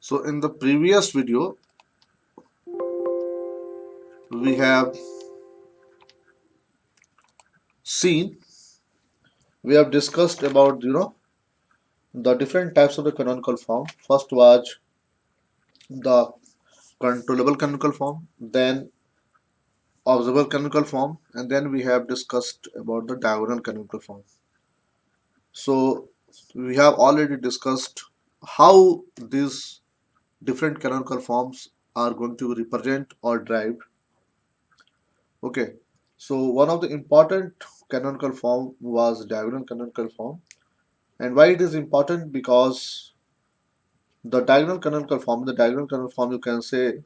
So in the previous video, we have seen, we have discussed about, the different types of the canonical form. First was the controllable canonical form, then observable canonical form, and then we have discussed about the diagonal canonical form. So we have already discussed how these different canonical forms are going to represent or derived. Okay, so one of the important canonical form was diagonal canonical form, and why it is important? Because the diagonal canonical form, you can say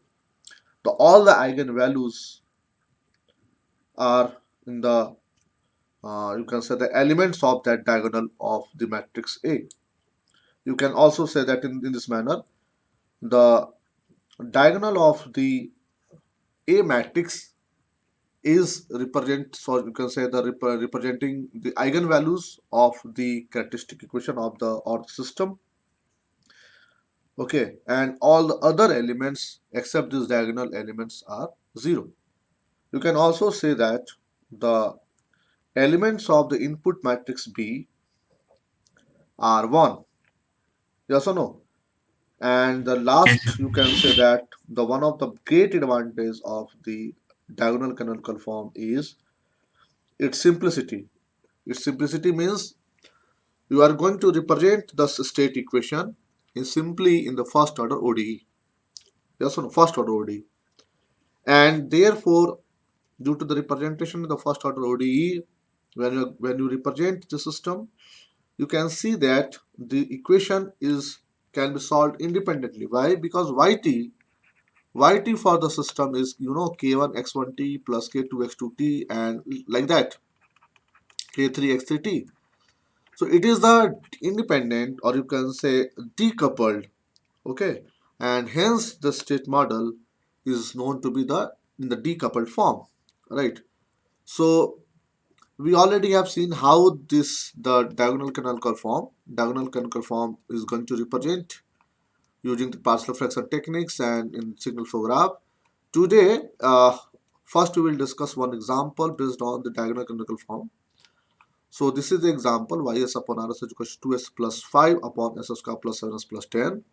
all the eigenvalues are in the you can say the elements of that diagonal of the matrix A. You can also say that in this manner, the diagonal of the A matrix is you can say the representing the eigenvalues of the characteristic equation of the or system. Okay, and all the other elements except these diagonal elements are 0. You can also say that the elements of the input matrix B are 1. Yes or no? And the Yes, last, sir. you can say that the one of the great advantage of the diagonal canonical form is its simplicity. Its simplicity means you are going to represent the state equation simply in the first order ODE. Yes or no? First order ODE. And therefore, due to the representation in the first order ODE, when you represent the system, you can see that the equation can be solved independently. Why? Because yt for the system is k1 x1t plus k2 x2t and like that, k3 x3t. So it is the independent, or you can say decoupled. Okay, and hence the state model is known to be in the decoupled form, right? So we already have seen how the diagonal canonical form is going to represent using the partial fraction techniques and in signal flow graph. Today, first we will discuss one example based on the diagonal canonical form. So this is the example: ys upon rs is equal to 2s plus 5 upon s square plus 7s plus 10.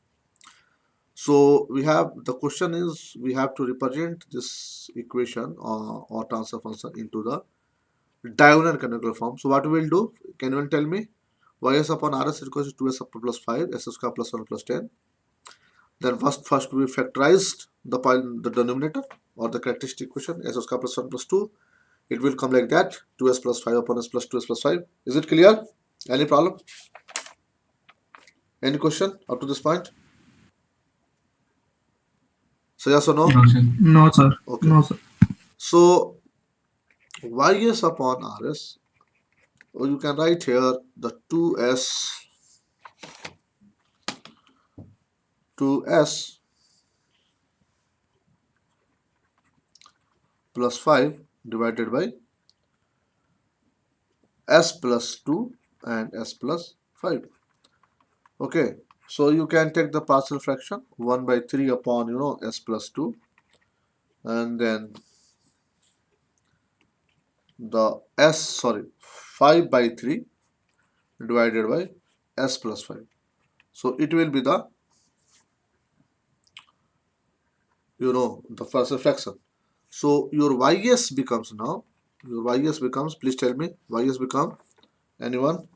So the question is, we have to represent this equation or transfer function into the diagonal canonical form. So what we will do? Can you tell me? Ys upon rs is equal to 2s upon plus 5, s square plus 1 plus 10. Then first we factorized the denominator or the characteristic equation s square plus 1 plus 2. It will come like that: 2s plus 5 upon s plus 2s plus 5. Is it clear? Any problem? Any question up to this point? So yes or no? No, sir. No, sir. Okay. No, sir. So ys upon rs, or you can write here the 2s plus 5 divided by s plus 2 and s plus 5. Okay, so you can take the partial fraction 1 by 3 upon s plus 2, and then the 5 by 3 divided by s plus 5. So it will be the the partial fraction. So your ys becomes please tell me, ys become, anyone?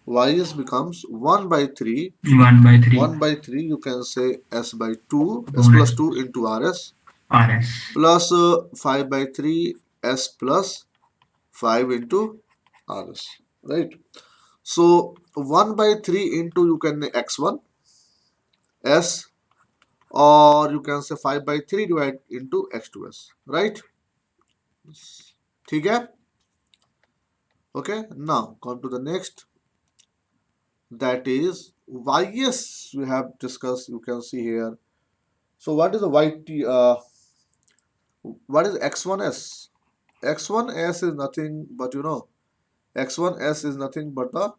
Ys becomes 1 by 3. 1 by 3 1 by 3, you can say s by 2, s upon plus S 2 into rs, RS. plus 5 by 3 s plus 5 into rs, right? So 1 by 3 into, you can x1 s, or you can say 5 by 3 divided into x2s, right? ठीक है? Okay, now come to the next, that is ys. We have discussed, you can see here. So what is the what is x1s? X1s is nothing but x1s is nothing but the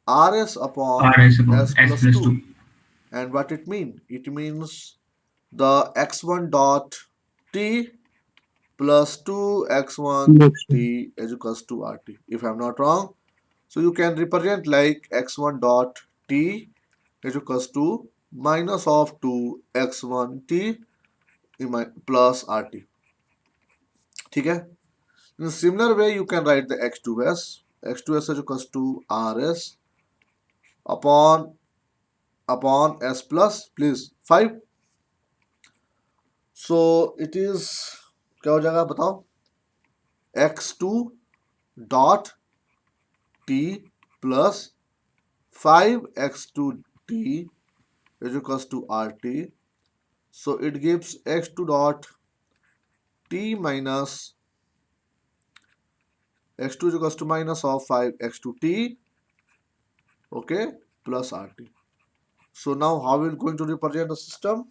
rs upon RS upon s S plus plus 2. 2. And what it means? It means the x1 dot t plus 2x1 t is equals to rt. If I'm not wrong, so you can represent like x1 dot t is equals to minus of 2x1 t plus rt. ठीक है? In a similar way, you can write the x2s. x2s is equals to rs upon s plus please 5. So it is क्या हो जाएगा बताओ? x2 dot t plus 5x2 t is equals to rt. So it gives x2 dot t minus x2 is equals to minus of 5x2 t, okay, plus rt. So now how we are going to represent the system?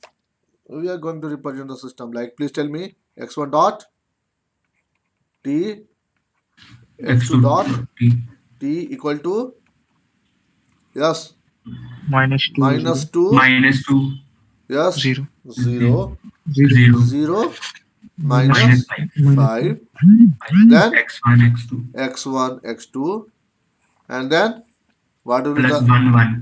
We are going to represent the system like, please tell me, x1 dot t x2 dot t equal to, yes, minus 2 minus 0 2, yes, 0 0 0 0 minus minus 5 5, then x1 x2, and then what will be the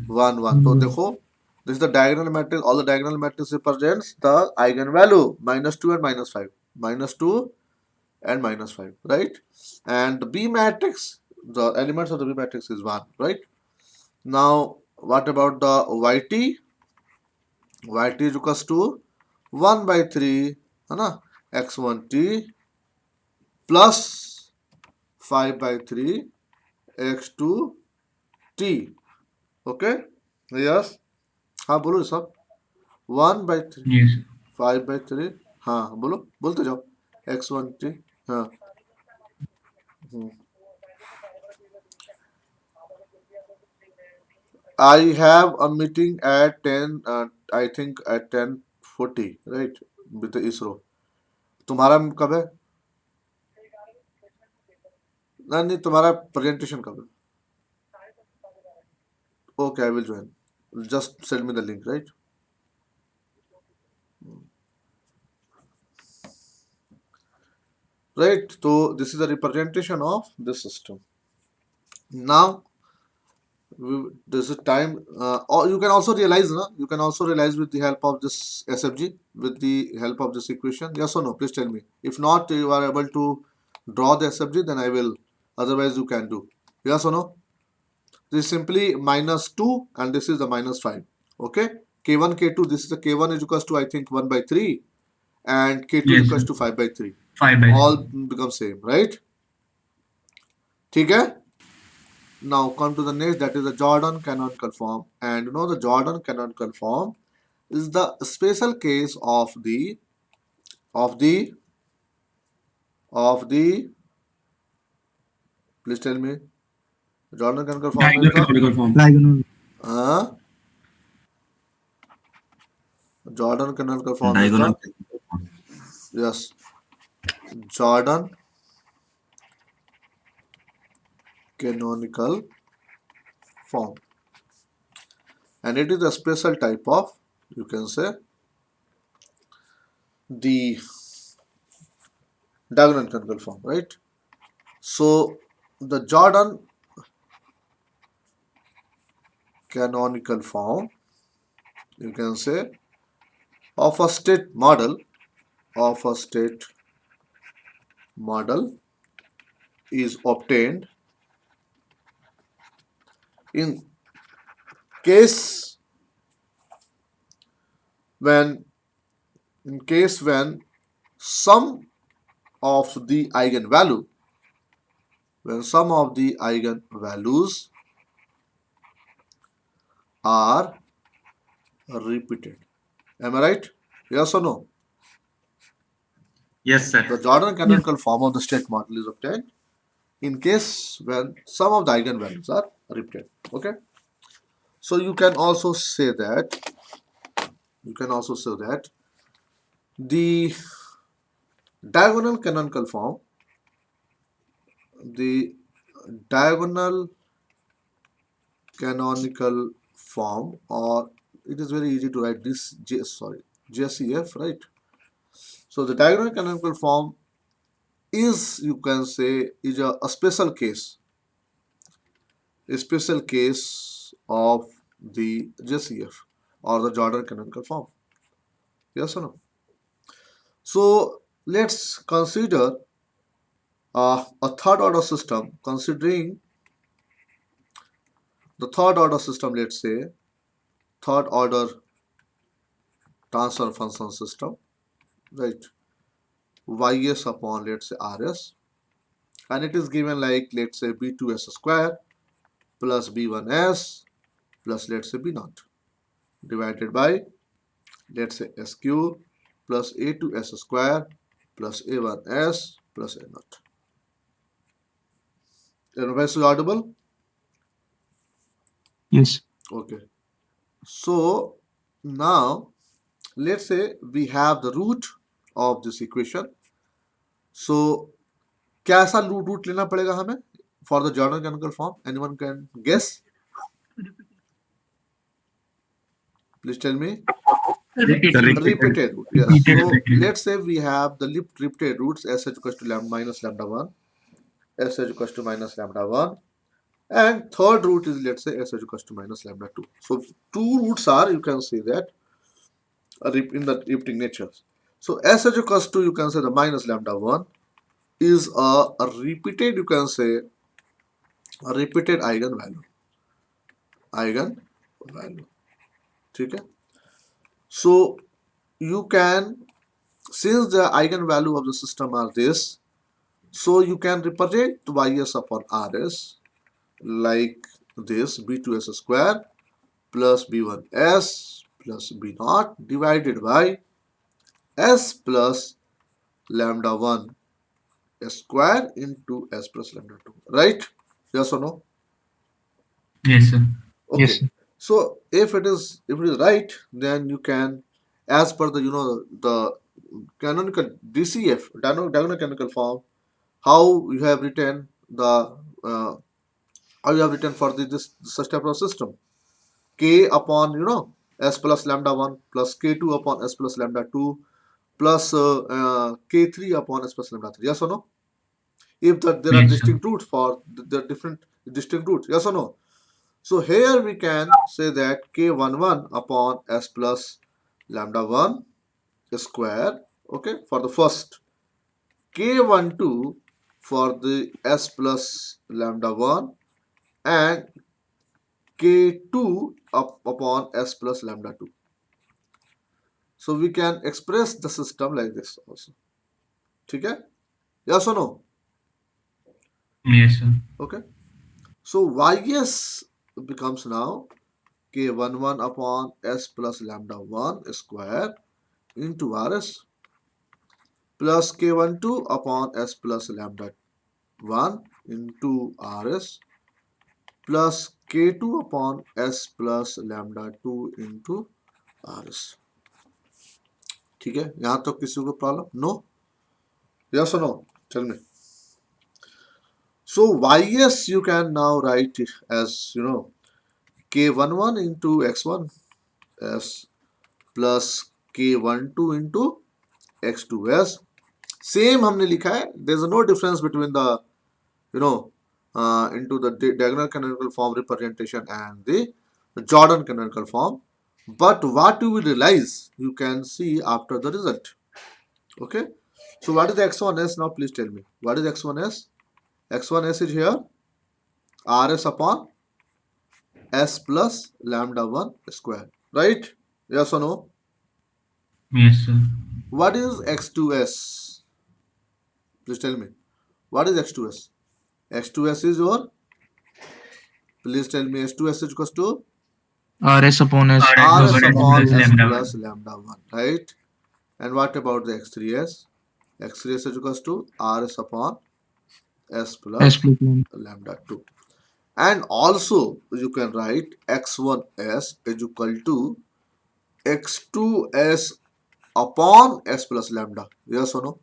1 1. So देखो, this is the diagonal matrix. All the diagonal matrix represents the eigenvalue minus 2 and minus 5, minus 2 and minus 5, right? And the B matrix, the elements of the B matrix is 1, right? Now what about the YT? YT is equals to 1 by 3 है ना, x1t plus 5 by 3 x2t, okay? Yes, हाँ बोलो सब. 1/3 5/3, हाँ बोलो, बोलते जाओ. x1t, हाँ. I have a meeting at 10, I think at 10:40, right, with the ISRO. तुम्हारा कब है? नहीं, तुम्हारा प्रेजेंटेशन कब है? Okay, I will join. Just send me the link, right? Right. So this is the representation of this system. Now this is time, or you can also realize, no? You can also realize with the help of this SFG, with the help of this equation. Yes or no? Please tell me. If not, you are able to draw the SFG, then I will. Otherwise, you can do. Yes or no? This is simply minus 2 and this is the minus 5. Okay. K1, K2, this is the K1 is equals to, I think, 1/3 and K2 is equals to 5/3. All become same, right? ठीक है? Now come to the next, that is the Jordan canonical form. And you know the Jordan canonical form is the special case of the of the of the please tell me, Jordan canonical form is the diagonal Jordan canonical form is Diagonal. the, yes, Jordan canonical form, and it is a special type of, you can say, the diagonal canonical form, right? So the Jordan canonical form, you can say, of a state model is obtained in case when some of the eigenvalue when some of the eigenvalues are repeated. Am I right? Yes or no? Yes, sir. The Jordan canonical form of the state model is obtained in case when some of the eigenvalues are repeated. Okay. So you can also say that the diagonal canonical form the diagonal canonical form, or it is very easy to write this JCF, right? So the diagonal canonical form is, you can say, is a special case of the JCF or the Jordan canonical form. Yes or no? So let's consider a third order system. Considering the third order system, let's say third order transfer function system, right? Ys upon, let's say, Rs, and it is given like, let's say, b2s square plus b1s plus, let's say, b naught divided by, let's say, sq plus a2s square plus a1s plus a naught. Everybody is audible? Yes. Okay. So now let's say we have the root of this equation. So क्या ऐसा root लेना पड़ेगा हमें for the Jordan canonical form? Anyone can guess? Please tell me. The Repeated root. Yes. So let's say we have the repeated roots s is equals to lambda minus lambda 1, s is equals to minus lambda 1, and third root is, let's say, s is equals to minus lambda 2. So two roots are, you can see that, in the repeating nature. So s is equals to, you can say, the minus lambda 1 is a repeated, you can say, a repeated eigenvalue. ठीक है? So you can, since the eigenvalue of the system are this, so you can represent ys upon rs like this: b2s square plus b1s plus b naught divided by s plus lambda 1 square into s plus lambda 2, right? Yes or no? Yes, sir. Okay. Yes, sir. So if it is right, then you can, as per the, the canonical DCF, diagonal canonical form, how you have written the how you have written for this such type of system: k upon, s plus lambda 1 plus k2 upon s plus lambda 2 plus k3 upon s plus lambda 3. Yes or no? If there are Yes, sir. distinct roots for the different distinct roots. Yes or no? So here we can say that k11 upon s plus lambda 1 square, okay, for the first, k12 for the s plus lambda 1, and k2 upon s plus lambda 2. So we can express the system like this also. Okay? Yes or no? Yes, sir. Okay. So ys becomes now k11 upon s plus lambda 1 square into rs plus k12 upon s plus lambda 1 into rs plus k2 upon s plus lambda 2 into rs. ठीक है? यहाँ तक किसी को problem? No? Yes or no? Tell me. So ys you can now write it as, k11 into x1 s plus k12 into x2s. Same हमने लिखा है. There is no difference between the, into the diagonal canonical form representation and the Jordan canonical form. But what you will realize, you can see after the result. Okay. So what is the x1s now? Please tell me. What is x1s? X1s is here rs upon s plus lambda 1 square. Right? Yes or no? Yes, sir. What is x2s? Please tell me. What is x2s? X2s is your, please tell me, x2s is equals to RS upon S RS rs upon S upon plus s lambda plus 1. lambda 1, right? And what about the x3s? X3s is equals to rs upon s S plus plus one. lambda 2. And also you can write x1s is equal to x2s upon s plus lambda. Yes or no?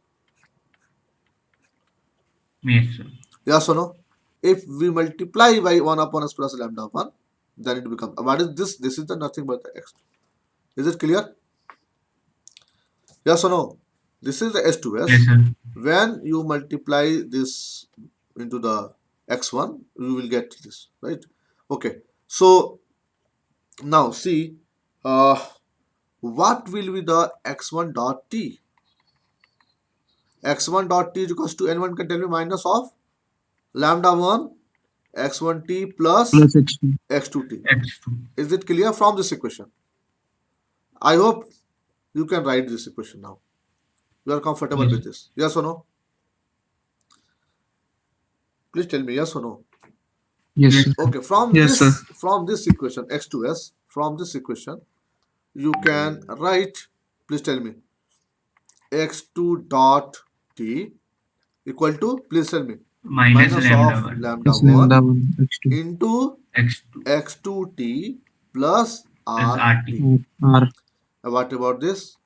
Yes, sir. Yes or no? If we multiply by 1 upon s plus lambda 1, then it becomes, what is this? This is the nothing but the x. Is it clear? Yes or no? This is the S2S. Yes, sir. When you multiply this into the x1, you will get this, right? Okay. So now see, what will be the x1 dot t? X1 dot t is equals to, anyone can tell me, minus of lambda 1 x1 t plus plus x2. x2 t. X2. Is it clear from this equation? I hope you can write this equation now. You are comfortable Yes. with this? Yes or no? Please tell me yes or no. Yes, Yes, sir. sir. Okay, from Yes, sir. this equation x2s, from this equation you can write, please tell me, x2 dot t equal to, please tell me, Minus minus lambda of 1. lambda Plus 1 lambda 1 x2 into X2 x2t plus plus RT. rt. r What about this?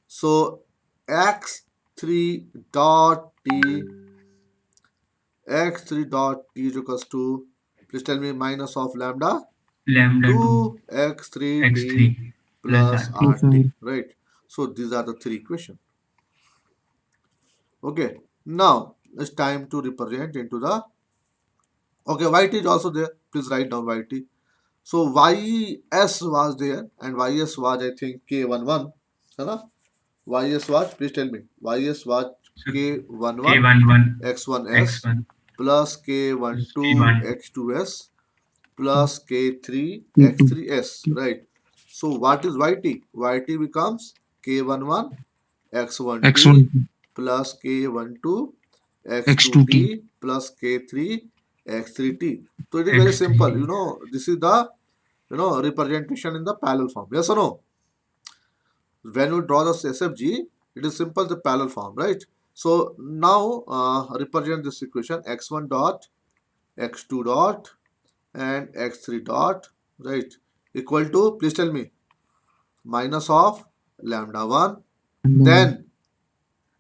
So x3 dot t, x3 dot t is equals to, please tell me, minus of lambda Lambda 2. 2 x3t X3 plus plus RT. plus r. rt, right? So these are the three equations. Okay, now it's time to represent into the, okay, yt is also there. Please write down yt. So ys was there, and ys was, I think, k11, है ना? Ys was, please tell me, ys was So k11 K11 x1s X1 plus plus k12 K12 x2s plus k3 k2 x3s, right? So what is yt? Yt becomes k11 x1t x1 plus k12 x2t x2t plus k3 x3t. So it is very simple. X3. This is the representation in the parallel form. Yes or no? When you draw the SFG, it is simple, the parallel form, right? So now represent this equation x1 dot x2 dot and x3 dot, right, equal to, please tell me, minus of lambda 1, lambda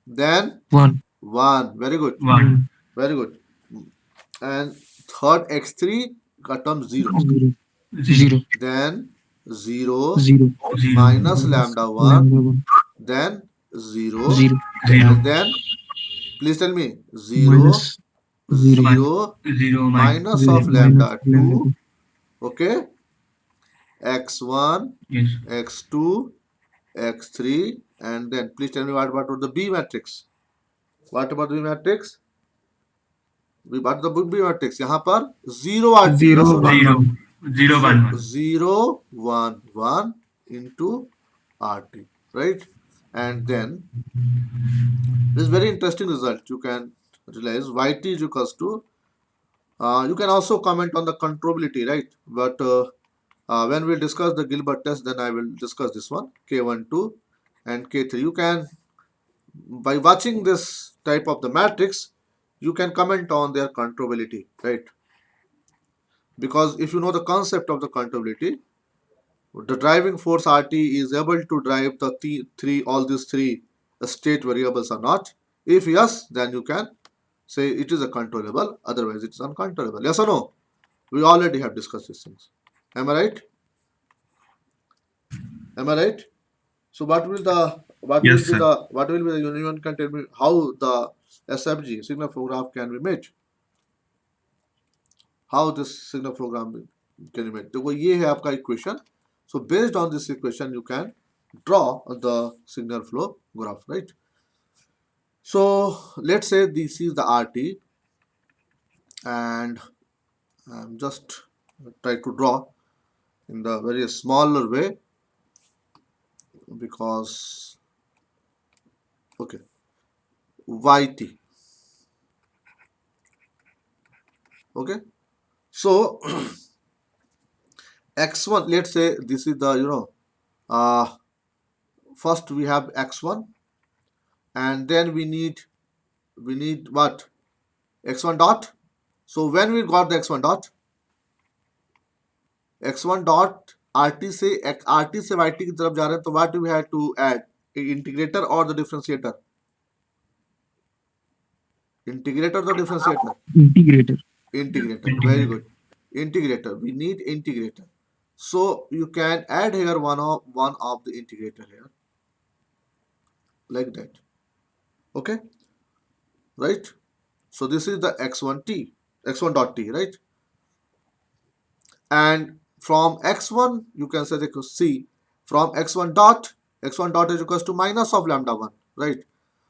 then 1 1. Very good, 1. very good. And third x3 becomes 0, 0 0. 0 then 0 0 0. minus minus lambda 1, lambda 1 then 0, 0 0. and then, please tell me, minus 0 0 0 0 minus 0 of 0. minus lambda lambda 2, 2 okay, x1 Yes. x2 x3, and then please tell me what about the B matrix. What about the B matrix? What the B matrix? यहाँ पर 0 RT, 0 yes or no? 0. 0 So 1 1. 0 1 1 into RT, right? And then this is very interesting result. You can realize YT is equals to, you can also comment on the controllability, right? But when we discuss the Gilbert test, then I will discuss this one, K12 and K3. You can, by watching this type of the matrix, you can comment on their controllability, right? Because if you know the concept of the controllability, the driving force RT is able to drive the all these three state variables or not. If yes, then you can say it is a controllable, otherwise it is uncontrollable. Yes or no? We already have discussed these things. Am I right? Am I right? So what will Yes, sir. the union can tell me how the SFG signal flow graph can be made? How this signal flow graph can be made? देखो ये है आपका equation. So based on this equation, you can draw the signal flow graph, right? So let's say this is the RT, and I'm just try to draw in the very smaller way, because, okay, YT, okay. So x1, let's say this is the, uh first we have x1, and then we need what, x1 dot. So when we got the x1 dot rt से yt की तरफ जा रहे हैं, तो what we have to add, integrator or the differentiator? Integrator or the differentiator? integrator Integrator. Very Integrate. good. Integrator, we need integrator. So you can add here one of the integrator here, like that. Okay, right? So this is the x1 dot t, right? And from x1 you can say that c from x1 dot is equals to minus of lambda 1, right?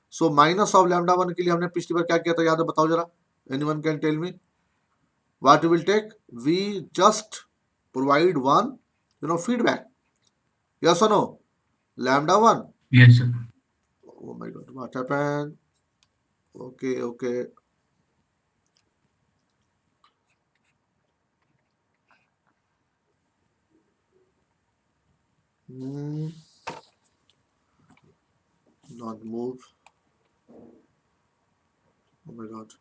So minus of lambda 1 के लिए हमने पिछली बार क्या किया था, याद है? बताओ जरा. Anyone can tell me what we will take? We just provide one, feedback. Yes or no? Lambda 1. Yes, sir. Oh my god, what happened? Okay. Hmm, not move. Oh my god.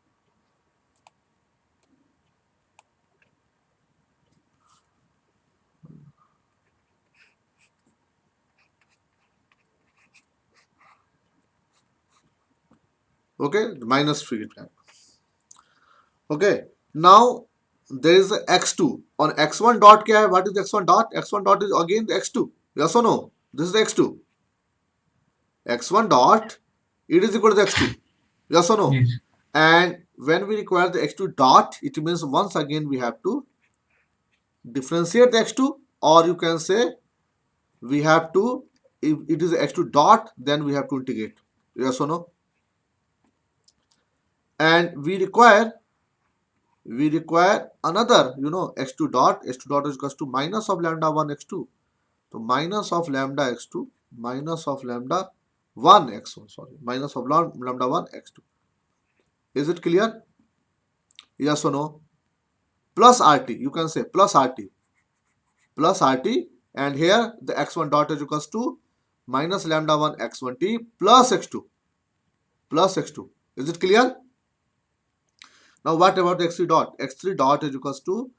Okay, minus feedback. Okay, now there is a x2 on x1 dot. क्या है? What is x1 dot? X1 dot is again the x2. Yes or no? This is the x2. X1 dot, it is equal to the x2. Yes or no? Yes. And when we require the x2 dot, it means once again we have to differentiate the x2, or you can say we have to, if it is x2 dot, then we have to integrate. Yes or no? And we require another, x2 dot. X2 dot is equals to minus of lambda 1 x2. So minus of lambda x2 minus of lambda 1 x1, sorry, minus of lambda 1 x2. Is it clear? Yes or no? Plus rt, you can say plus rt, and here the x1 dot is equals to minus lambda 1 x1 t plus x2. Is it clear? Now what about the x3 dot? X3 dot is equals to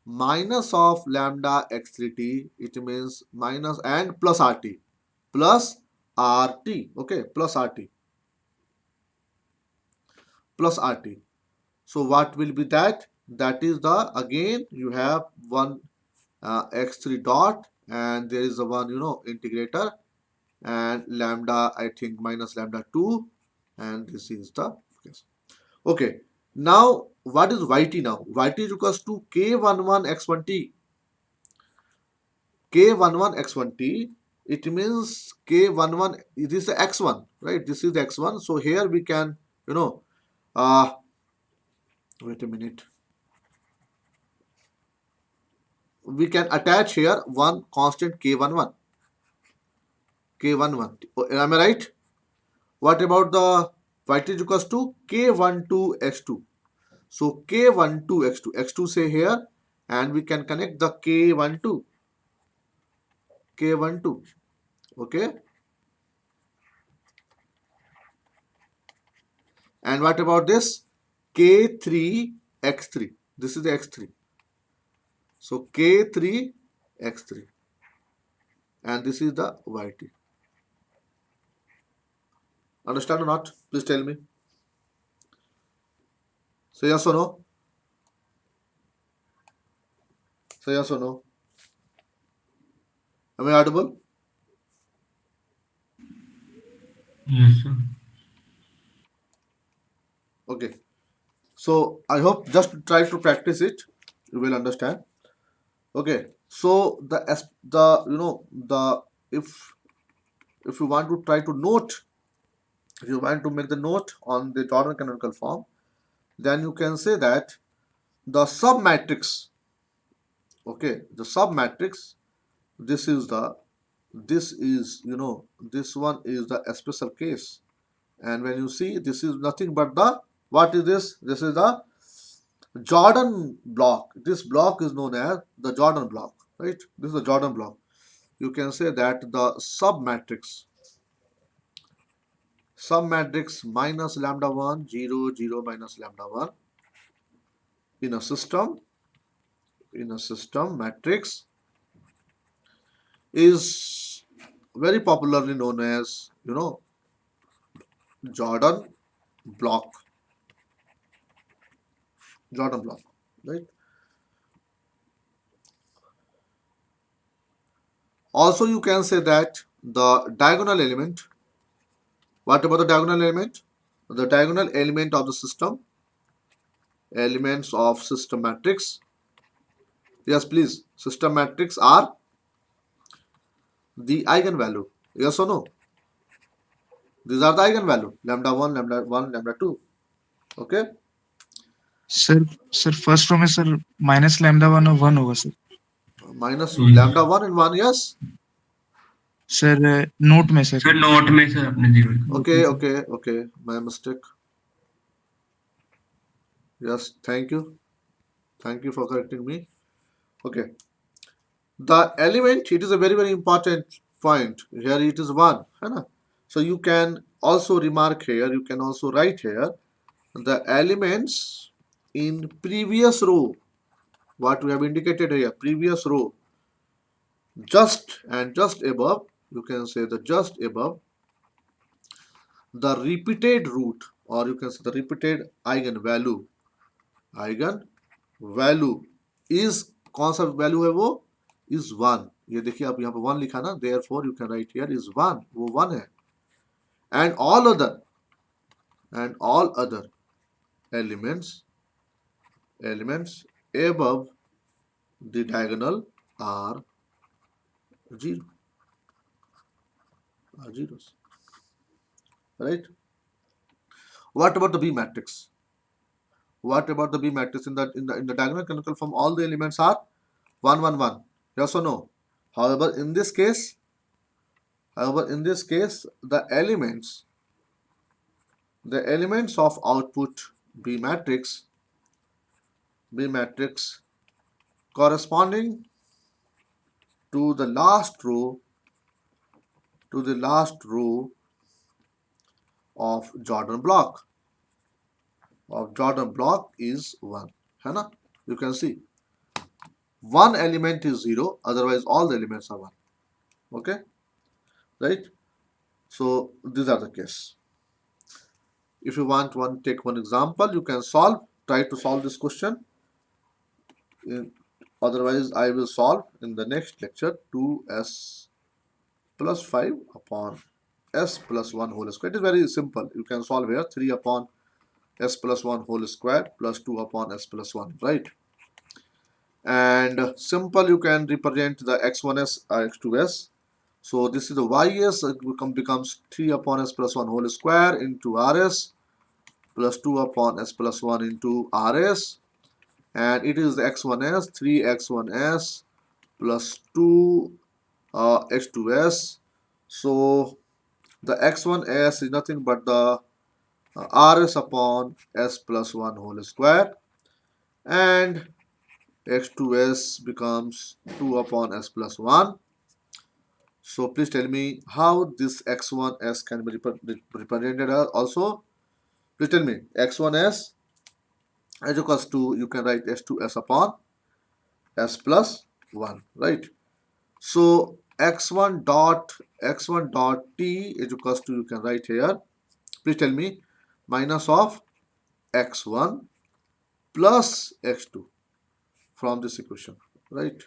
minus of lambda x3t. It means minus and plus rt. Okay, plus rt. So what will be that? That is the, again you have one x3 dot, and there is a one integrator, and lambda, I think minus lambda 2, and this is the case. Okay, now what is yt now? Yt is equals to k11 x1t. K11 x1t, it means k11, it is the x1, right? This is the x1. So here we can, wait a minute. We can attach here one constant k11. Am I right? What about the yt is equals to k12 x2? So k12 x2 say here, and we can connect the k12. Okay. And what about this k3 x3? This is the x3. So k3 x3, and this is the yt. Understand or not? Please tell me. Say yes or no. Say yes or no. Am I audible? Yes, sir. Okay. So I hope just try to practice it. You will understand. Okay. So the if you want to try to note, if you want to make the note on the Jordan canonical form, then you can say that the submatrix. Okay, the submatrix. This is this one is the special case, and when you see, this is nothing but the, what is this? This is the Jordan block. This block is known as the Jordan block, right? This is the Jordan block. You can say that the submatrix minus lambda 1 0 0 minus lambda 1 in a system matrix is very popularly known as Jordan block. Right? Also you can say that the diagonal element, what about the diagonal element? The diagonal element of the system, elements of system matrix, yes please, system matrix are the eigenvalue, yes or no? These are the eigenvalue, lambda 1, lambda 1, lambda 2. Okay, sir sir first row में sir minus lambda one और one होगा sir. minus Yes. lambda 1 and 1, yes. Sir note में sir. Sir note में sir आपने 0 लिखा. Okay, okay, okay, my mistake. Yes, thank you for correcting me. Okay, the element, it is a very very important point here, it is 1, है ना? So you can also remark here, you can also write here the elements in previous row, what we have indicated here, previous row, just and just above, you can say the just above the repeated root, or you can say the repeated eigenvalue, eigenvalue is, कौन सा value है वो, is 1. ये देखिए आप यहाँ पे 1 लिखा ना, therefore you can write here is 1, वो 1 है. and all other elements above the diagonal are 0, are zeros, right? What about the B matrix? What about the B matrix? In the diagonal canonical form, all the elements are 1 1 1, yes or no? However in this case, the elements of output B matrix corresponding to the last row of Jordan block is 1, है ना? You can see one element is 0, otherwise all the elements are 1. Okay, right? So these are the case. If you want one, take one example, you can try to solve this question. Otherwise I will solve in the next lecture. 2s plus 5 upon s plus 1 whole square. It is very simple. You can solve here 3 upon s plus 1 whole square plus 2 upon s plus 1, right? And simple, you can represent the x1s x2s. So this is the ys, it becomes 3 upon s plus 1 whole square into rs plus 2 upon s plus 1 into rs, and it is the x1s, 3x1s plus 2 x2s. So the x1s is nothing but the rs upon s plus 1 whole square, and x2s becomes 2 upon s plus 1. So please tell me how this x1s can be represented also. Please tell me x1s as equals to, you can write s2s upon s plus 1, right? So x1 dot t is equals to, you can write here, please tell me, minus of x1 plus x2 from this equation, right?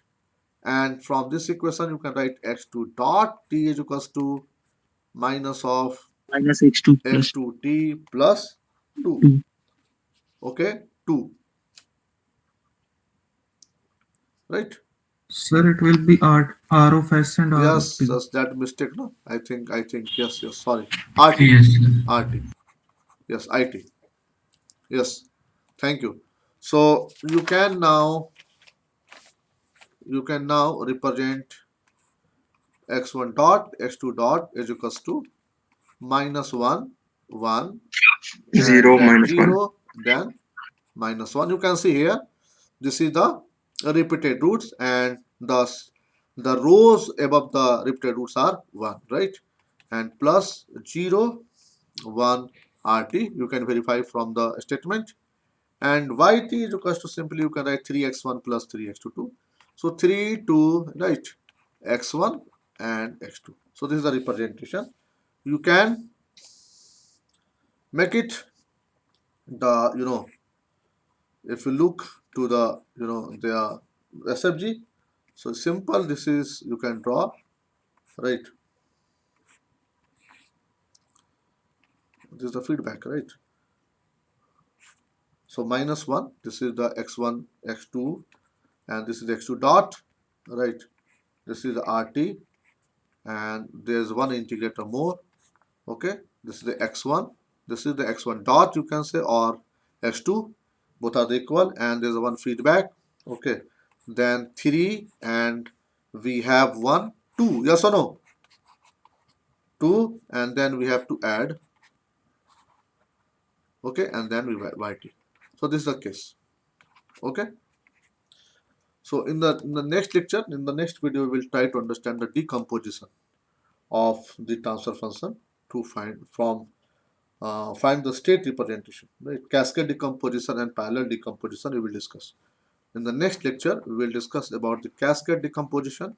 And from this equation you can write x2 dot t is equals to minus of minus x two plus x2t plus 2. 2. Okay, 2, right? Sir, it will be R of S and R of Yes, T. that's that mistake, no? I think yes, sorry, rt, Yes, sir. rt, yes, it, yes, thank you. So you can now represent x1 dot x2 dot is equals to minus 1 1, and 0 then minus 1. 0, then minus 1. You can see here, this is the repeated roots, and thus the rows above the repeated roots are 1, right? And plus 0 1 rt, you can verify from the statement. And yt is equals to, simply you can write 3x1 plus 3x2. So 3 2, right, x1 and x2. So this is the representation. You can make it the, if you look to the, the SFG, so simple, this is, you can draw right? This is the feedback, right? So minus 1, this is the x1, x2, and this is the x2 dot, right? This is the RT, and there's one integrator more, okay? This is the x1, this is the x1 dot, you can say, or x2, both are equal, and there's one feedback, okay? Then 3, and we have 1, 2, yes or no? 2, and then we have to add, okay, and then we write it. So this is the case, okay? So in the next lecture, in the next video, we will try to understand the decomposition of the transfer function to find the state representation, right? Cascade decomposition and parallel decomposition we will discuss. In the next lecture, we will discuss about the cascade decomposition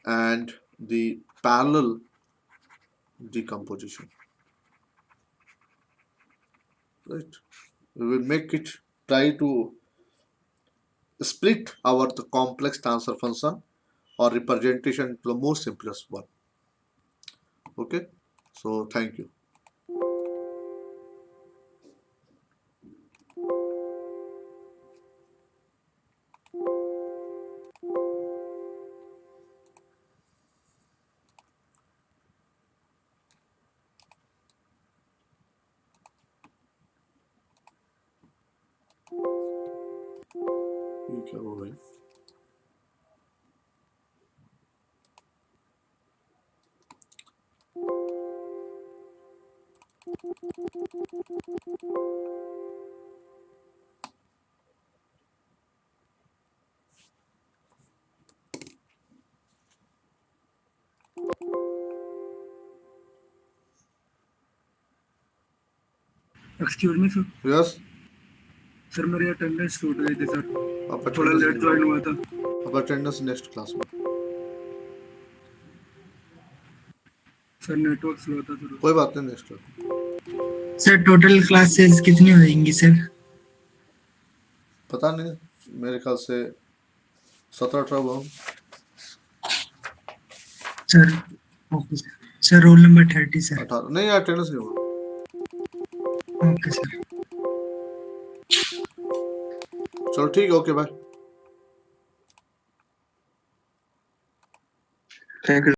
and the parallel decomposition, right? We will make it try to split our the complex transfer function or representation into the most simplest one. Okay, so thank you. क्या हो भाई? Excuse me sir Yes, sir मेरी attendance टूट गई थी sir अब थोड़ा attendance late join हुआ था अब attendance next class में. सर नेटवर्क स्लो था सर कोई बात नहीं, next class. Sir total classes कितनी होंगी सर पता नहीं, मेरे ख्याल से 17-18 हों. Sir okay sir roll number 30 sir 18 नहीं, अटेंडेंस नहीं होगा. ओके सर चलो ठीक है, ओके बाय. Thank you